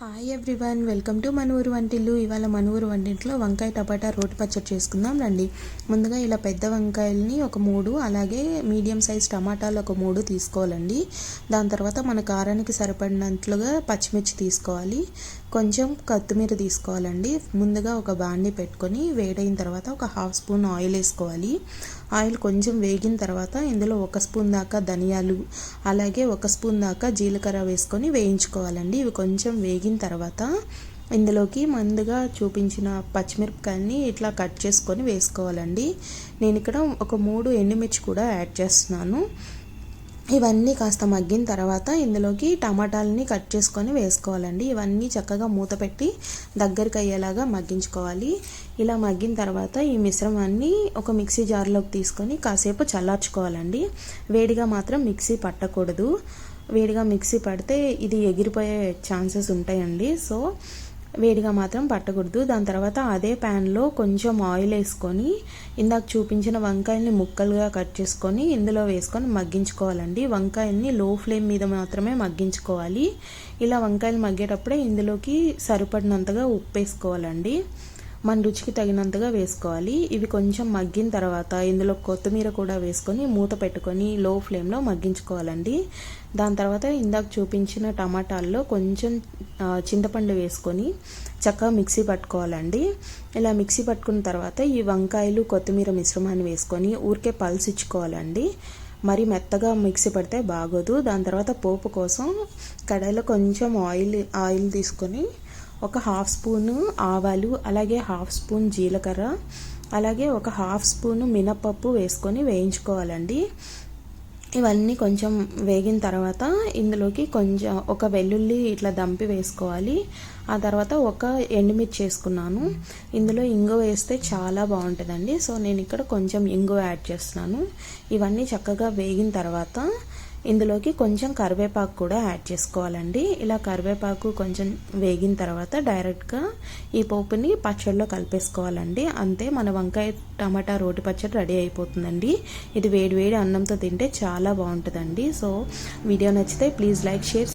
Hi everyone, welcome to మన ఊరు వంటిల్లు. ఇవాళ మన ఊరు వంటింట్లో వంకాయ టమాటా రోటి పచ్చడి చేసుకుందాం రండి. ముందుగా ఇలా పెద్ద వంకాయల్ని ఒక 3, అలాగే మీడియం సైజ్ టమాటాలు ఒక 3 తీసుకోవాలండి. దాని తర్వాత మన కారానికి సరిపడినట్లుగా పచ్చిమిర్చి తీసుకోవాలి, కొంచెం కొత్తిమీర తీసుకోవాలండి. ముందుగా ఒక బాండి పెట్టుకొని వేడైన తర్వాత ఒక 1/2 స్పూన్ ఆయిల్ వేసుకోవాలి. ఆయిల్ కొంచెం వేగిన తర్వాత ఇందులో 1 స్పూన్ దాకా ధనియాలు, అలాగే 1 స్పూన్ దాకా జీలకర్ర వేసుకొని వేయించుకోవాలండి. ఇవి కొంచెం వేగిన తర్వాత ఇందులోకి ముందుగా చూపించిన పచ్చిమిరపకాయని ఇట్లా కట్ చేసుకొని వేసుకోవాలండి. నేను ఇక్కడ ఒక 3 ఎండుమిర్చి కూడా యాడ్ చేస్తున్నాను. ఇవన్నీ కాస్త మగ్గిన తర్వాత ఇందులోకి టమాటాలని కట్ చేసుకొని వేసుకోవాలండి. ఇవన్నీ చక్కగా మూత పెట్టి దగ్గరికి అయ్యేలాగా మగ్గించుకోవాలి. ఇలా మగ్గిన తర్వాత ఈ మిశ్రమాన్ని ఒక మిక్సీ జార్లోకి తీసుకొని కాసేపు చల్లార్చుకోవాలండి. వేడిగా మాత్రం మిక్సీ పట్టకూడదు. వేడిగా మిక్సీ పడితే ఇది ఎగిరిపోయే ఛాన్సెస్ ఉంటాయండి. సో వేడిగా మాత్రం పట్టకూడదు. దాని తర్వాత అదే ప్యాన్లో కొంచెం ఆయిల్ వేసుకొని ఇందాక చూపించిన వంకాయల్ని ముక్కలుగా కట్ చేసుకొని ఇందులో వేసుకొని మగ్గించుకోవాలండి. వంకాయల్ని లో ఫ్లేమ్ మీద మాత్రమే మగ్గించుకోవాలి. ఇలా వంకాయలు మగ్గేటప్పుడే ఇందులోకి సరిపడినంతగా ఉప్పు వేసుకోవాలండి. మన రుచికి తగినంతగా వేసుకోవాలి. ఇవి కొంచెం మగ్గిన తర్వాత ఇందులో కొత్తిమీర కూడా వేసుకొని మూత పెట్టుకొని లో ఫ్లేమ్లో మగ్గించుకోవాలండి. దాని తర్వాత ఇందాక చూపించిన టమాటాల్లో కొంచెం చింతపండు వేసుకొని చక్కగా మిక్సీ పట్టుకోవాలండి. ఇలా మిక్సీ పట్టుకున్న తర్వాత ఈ వంకాయలు కొత్తిమీర మిశ్రమాన్ని వేసుకొని ఊరికే పల్స్ ఇచ్చుకోవాలండి. మరి మెత్తగా మిక్సీ పడితే బాగోదు. దాని తర్వాత పోపు కోసం కడాయిలో కొంచెం ఆయిల్ తీసుకొని ఒక 1/2 స్పూను ఆవాలు, అలాగే 1/2 స్పూన్ జీలకర్ర, అలాగే ఒక 1/2 స్పూను మినపప్పు వేసుకొని వేయించుకోవాలండి. ఇవన్నీ కొంచెం వేగిన తర్వాత ఇందులోకి కొంచెం ఒక వెల్లుల్లి ఇట్లా దంపి వేసుకోవాలి. ఆ తర్వాత ఒక ఎండుమిర్చి వేసుకున్నాను. ఇందులో ఇంగువ వేస్తే చాలా బాగుంటుందండి. సో నేను ఇక్కడ కొంచెం ఇంగువ యాడ్ చేస్తున్నాను. ఇవన్నీ చక్కగా వేగిన తర్వాత ఇందులోకి కొంచెం కరివేపాకు కూడా యాడ్ చేసుకోవాలండి. ఇలా కరివేపాకు కొంచెం వేగిన తర్వాత డైరెక్ట్గా ఈ పోపుని పచ్చడిలో కలిపేసుకోవాలండి. అంతే, మన వంకాయ టమాటా రోటి పచ్చడి రెడీ అయిపోతుందండి. ఇది వేడి వేడి అన్నంతో తింటే చాలా బాగుంటుందండి. సో వీడియో నచ్చితే ప్లీజ్ లైక్, షేర్.